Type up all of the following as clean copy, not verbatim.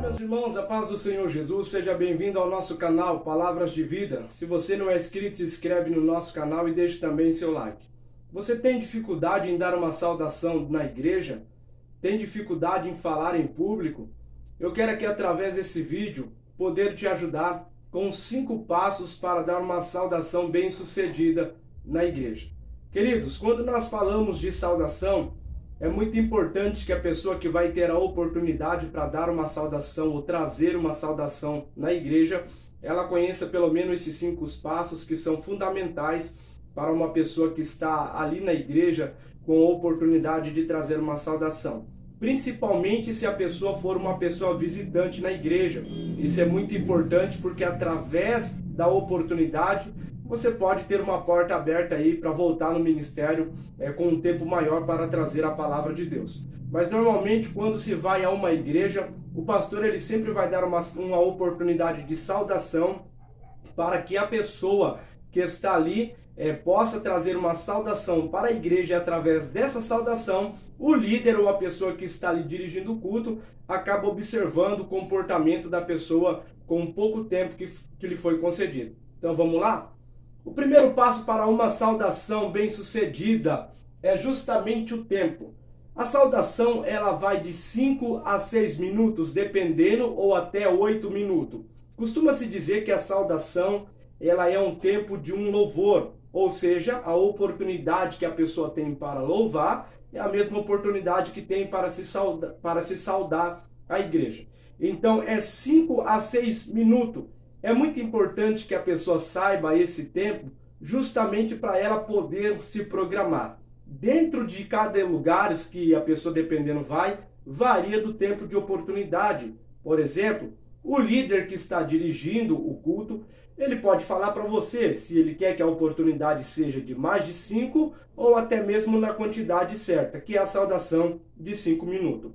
Meus irmãos, a paz do Senhor Jesus, seja bem-vindo ao nosso canal Palavras de Vida. Se você não é inscrito, se inscreve no nosso canal e deixe também seu like. Você tem dificuldade em dar uma saudação na igreja? Tem dificuldade em falar em público? Eu quero aqui, através desse vídeo, poder te ajudar com 5 passos para dar uma saudação bem-sucedida na igreja. Queridos, quando nós falamos de saudação, é muito importante que a pessoa que vai ter a oportunidade para dar uma saudação ou trazer uma saudação na igreja, ela conheça pelo menos esses 5 passos que são fundamentais para uma pessoa que está ali na igreja com a oportunidade de trazer uma saudação. Principalmente se a pessoa for uma pessoa visitante na igreja. Isso é muito importante porque através da oportunidade você pode ter uma porta aberta aí para voltar no ministério com um tempo maior para trazer a palavra de Deus. Mas normalmente quando se vai a uma igreja, o pastor ele sempre vai dar uma oportunidade de saudação para que a pessoa que está ali possa trazer uma saudação para a igreja e através dessa saudação, o líder ou a pessoa que está ali dirigindo o culto acaba observando o comportamento da pessoa com pouco tempo que lhe foi concedido. Então vamos lá? O primeiro passo para uma saudação bem-sucedida é justamente o tempo. A saudação ela vai de 5 a 6 minutos, dependendo, ou até 8 minutos. Costuma-se dizer que a saudação ela é um tempo de um louvor, ou seja, a oportunidade que a pessoa tem para louvar é a mesma oportunidade que tem para se saudar a igreja. Então é 5 a 6 minutos. É muito importante que a pessoa saiba esse tempo justamente para ela poder se programar. Dentro de cada lugar que a pessoa, dependendo, varia do tempo de oportunidade. Por exemplo, o líder que está dirigindo o culto, ele pode falar para você se ele quer que a oportunidade seja de mais de 5 ou até mesmo na quantidade certa, que é a saudação de 5 minutos.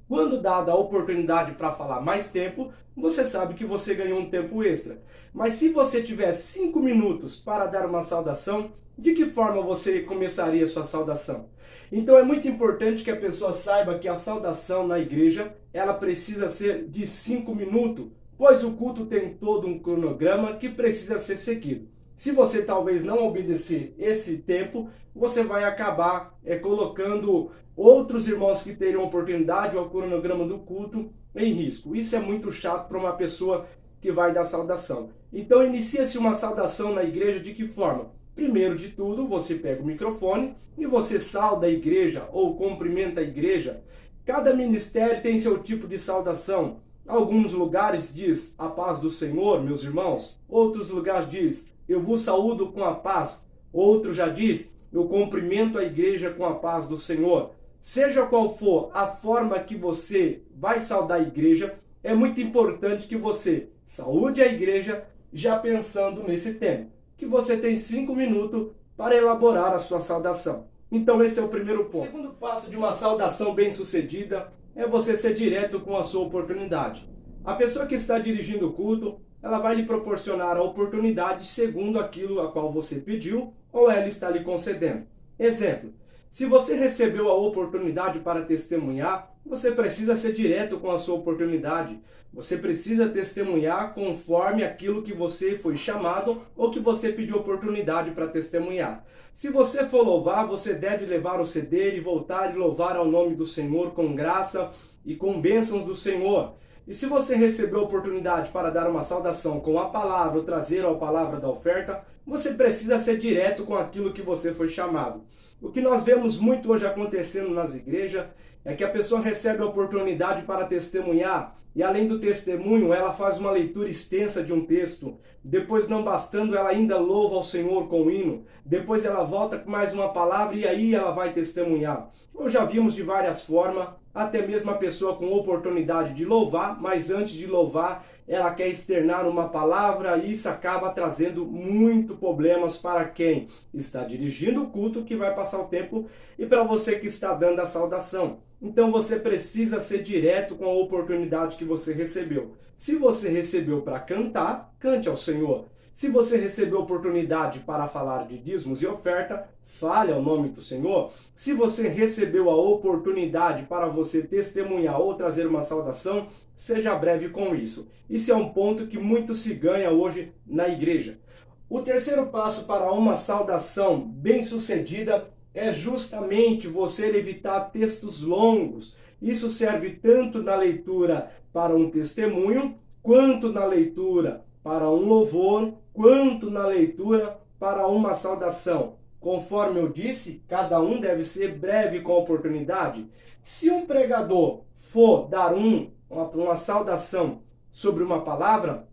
Quando dada a oportunidade para falar mais tempo, você sabe que você ganhou um tempo extra. Mas se você tiver 5 minutos para dar uma saudação, de que forma você começaria a sua saudação? Então é muito importante que a pessoa saiba que a saudação na igreja, ela precisa ser de 5 minutos, pois o culto tem todo um cronograma que precisa ser seguido. Se você talvez não obedecer esse tempo, você vai acabar colocando outros irmãos que teriam oportunidade ao cronograma do culto em risco. Isso é muito chato para uma pessoa que vai dar saudação. Então inicia-se uma saudação na igreja de que forma? Primeiro de tudo, você pega o microfone e você sauda a igreja ou cumprimenta a igreja. Cada ministério tem seu tipo de saudação. Alguns lugares diz a paz do Senhor, meus irmãos. Outros lugares diz eu vos saúdo com a paz. Outro já diz eu cumprimento a igreja com a paz do Senhor. Seja qual for a forma que você vai saudar a igreja, é muito importante que você saúde a igreja já pensando nesse tempo, que você tem 5 minutos para elaborar a sua saudação. Então esse é o primeiro ponto. O segundo passo de uma saudação bem-sucedida é você ser direto com a sua oportunidade. A pessoa que está dirigindo o culto, ela vai lhe proporcionar a oportunidade segundo aquilo a qual você pediu ou ela está lhe concedendo. Exemplo, se você recebeu a oportunidade para testemunhar, você precisa ser direto com a sua oportunidade. Você precisa testemunhar conforme aquilo que você foi chamado ou que você pediu oportunidade para testemunhar. Se você for louvar, você deve levar o CD e voltar e louvar ao nome do Senhor com graça e com bênçãos do Senhor. E se você recebeu a oportunidade para dar uma saudação com a palavra ou trazer a palavra da oferta, você precisa ser direto com aquilo que você foi chamado. O que nós vemos muito hoje acontecendo nas igrejas é que a pessoa recebe a oportunidade para testemunhar e além do testemunho ela faz uma leitura extensa de um texto. Depois, não bastando, ela ainda louva ao Senhor com o hino. Depois ela volta com mais uma palavra e aí ela vai testemunhar. Ou já vimos de várias formas, até mesmo a pessoa com oportunidade de louvar, mas antes de louvar ela quer externar uma palavra e isso acaba trazendo muito problemas para quem está dirigindo o culto, que vai passar o tempo, e para você que está dando a saudação. Então você precisa ser direto com a oportunidade que você recebeu. Se você recebeu para cantar, cante ao Senhor. Se você recebeu oportunidade para falar de dízimos e oferta, fale ao nome do Senhor. Se você recebeu a oportunidade para você testemunhar ou trazer uma saudação, seja breve com isso. Isso é um ponto que muito se ganha hoje na igreja. O terceiro passo para uma saudação bem-sucedida é justamente você evitar textos longos. Isso serve tanto na leitura para um testemunho, quanto na leitura para um louvor, quanto na leitura para uma saudação. Conforme eu disse, cada um deve ser breve com a oportunidade. Se um pregador for dar uma saudação sobre uma palavra,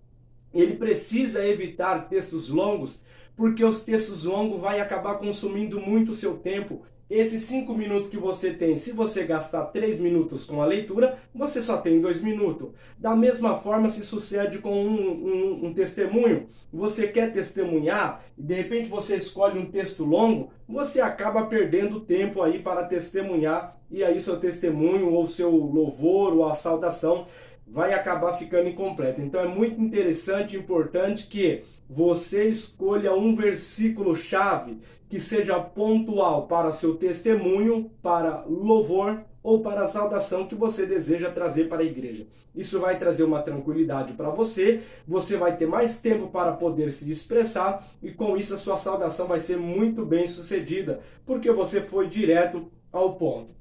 ele precisa evitar textos longos, porque os textos longos vai acabar consumindo muito o seu tempo. Esses 5 minutos que você tem, se você gastar 3 minutos com a leitura, você só tem 2 minutos. Da mesma forma se sucede com um testemunho. Você quer testemunhar e de repente você escolhe um texto longo, você acaba perdendo tempo aí para testemunhar e aí seu testemunho ou seu louvor ou a saudação vai acabar ficando incompleto. Então é muito interessante e importante que você escolha um versículo-chave que seja pontual para seu testemunho, para louvor ou para a saudação que você deseja trazer para a igreja. Isso vai trazer uma tranquilidade para você, você vai ter mais tempo para poder se expressar e com isso a sua saudação vai ser muito bem sucedida, porque você foi direto ao ponto.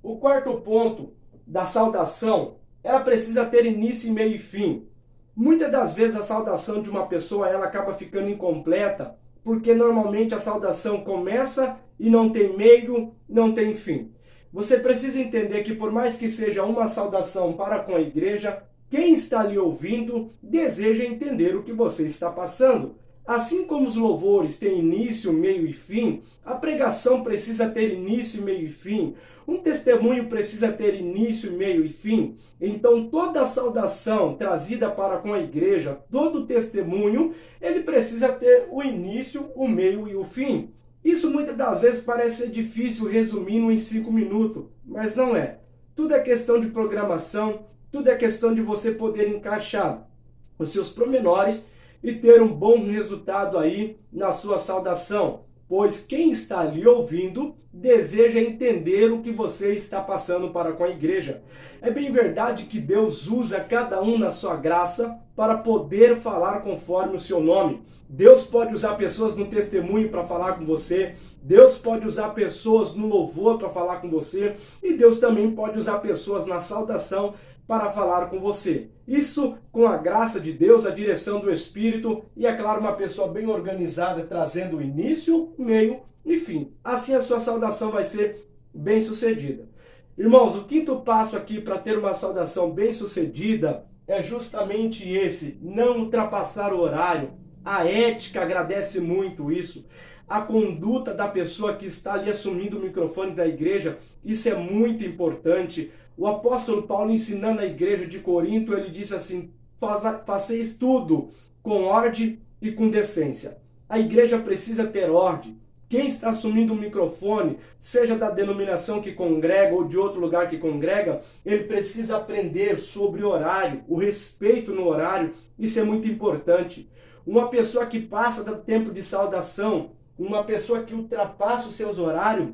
O quarto ponto da saudação, ela precisa ter início, meio e fim. Muitas das vezes a saudação de uma pessoa ela acaba ficando incompleta, porque normalmente a saudação começa e não tem meio, não tem fim. Você precisa entender que por mais que seja uma saudação para com a igreja, quem está lhe ouvindo deseja entender o que você está passando. Assim como os louvores têm início, meio e fim, a pregação precisa ter início, meio e fim. Um testemunho precisa ter início, meio e fim. Então toda a saudação trazida para com a igreja, todo testemunho, ele precisa ter o início, o meio e o fim. Isso muitas das vezes parece ser difícil resumindo em 5 minutos, mas não é. Tudo é questão de programação, tudo é questão de você poder encaixar os seus pormenores e ter um bom resultado aí na sua saudação, pois quem está ali ouvindo deseja entender o que você está passando para com a igreja. É bem verdade que Deus usa cada um na sua graça para poder falar conforme o seu nome. Deus pode usar pessoas no testemunho para falar com você, Deus pode usar pessoas no louvor para falar com você, e Deus também pode usar pessoas na saudação para falar com você. Isso com a graça de Deus, a direção do Espírito e, é claro, uma pessoa bem organizada, trazendo o início, meio e fim. Assim a sua saudação vai ser bem sucedida. Irmãos, o quinto passo aqui para ter uma saudação bem sucedida é justamente esse: não ultrapassar o horário. A ética agradece muito isso. A conduta da pessoa que está ali assumindo o microfone da igreja, isso é muito importante. O apóstolo Paulo, ensinando a igreja de Corinto, ele disse assim: faceis tudo com ordem e com decência. A igreja precisa ter ordem. Quem está assumindo o microfone, seja da denominação que congrega ou de outro lugar que congrega, ele precisa aprender sobre horário, o respeito no horário. Isso é muito importante. Uma pessoa que passa do tempo de saudação, uma pessoa que ultrapassa os seus horários,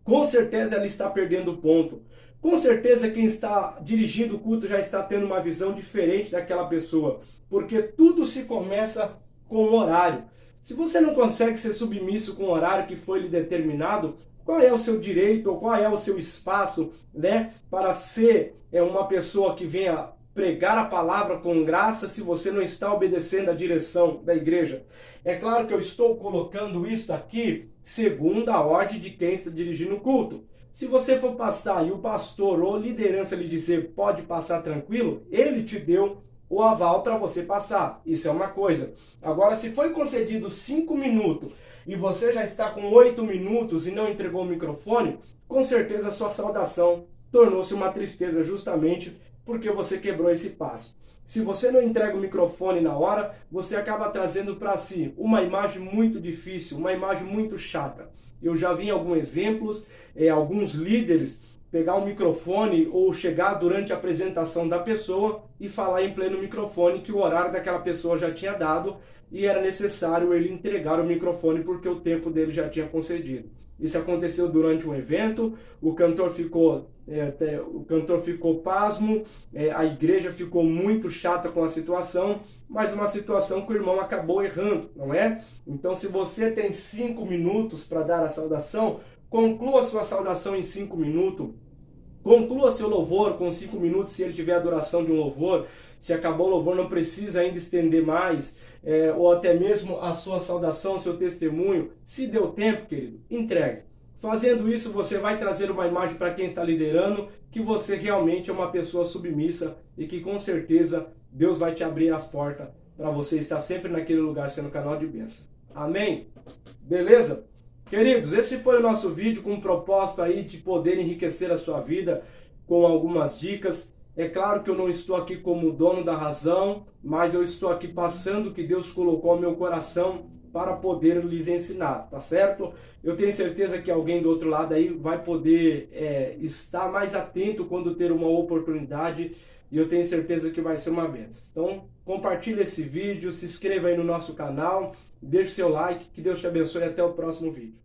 com certeza ela está perdendo o ponto. Com certeza quem está dirigindo o culto já está tendo uma visão diferente daquela pessoa, porque tudo se começa com o horário. Se você não consegue ser submisso com o horário que foi lhe determinado, qual é o seu direito ou qual é o seu espaço, né, para ser uma pessoa que venha pregar a palavra com graça se você não está obedecendo a direção da igreja? É claro que eu estou colocando isso aqui segundo a ordem de quem está dirigindo o culto. Se você for passar e o pastor ou liderança lhe dizer pode passar tranquilo, ele te deu o aval para você passar. Isso é uma coisa. Agora, se foi concedido 5 minutos e você já está com 8 minutos e não entregou o microfone, com certeza a sua saudação tornou-se uma tristeza justamente porque você quebrou esse passo. Se você não entrega o microfone na hora, você acaba trazendo para si uma imagem muito difícil, uma imagem muito chata. Eu já vi alguns exemplos, alguns líderes pegar um microfone ou chegar durante a apresentação da pessoa e falar em pleno microfone que o horário daquela pessoa já tinha dado e era necessário ele entregar o microfone porque o tempo dele já tinha concedido. Isso aconteceu durante um evento, o cantor ficou pasmo, a igreja ficou muito chata com a situação, mas uma situação que o irmão acabou errando, não é? Então, se você tem 5 minutos para dar a saudação, conclua sua saudação em 5 minutos. Conclua seu louvor com 5 minutos, se ele tiver a duração de um louvor. Se acabou o louvor, não precisa ainda estender mais, ou até mesmo a sua saudação, seu testemunho. Se deu tempo, querido, entregue. Fazendo isso, você vai trazer uma imagem para quem está liderando, que você realmente é uma pessoa submissa e que com certeza Deus vai te abrir as portas para você estar sempre naquele lugar sendo canal de bênção. Amém? Beleza? Queridos, esse foi o nosso vídeo com o propósito aí de poder enriquecer a sua vida com algumas dicas. É claro que eu não estou aqui como dono da razão, mas eu estou aqui passando o que Deus colocou no meu coração para poder lhes ensinar, tá certo? Eu tenho certeza que alguém do outro lado aí vai poder estar mais atento quando ter uma oportunidade, e eu tenho certeza que vai ser uma bênção. Então, compartilhe esse vídeo, se inscreva aí no nosso canal, deixe seu like, que Deus te abençoe e até o próximo vídeo.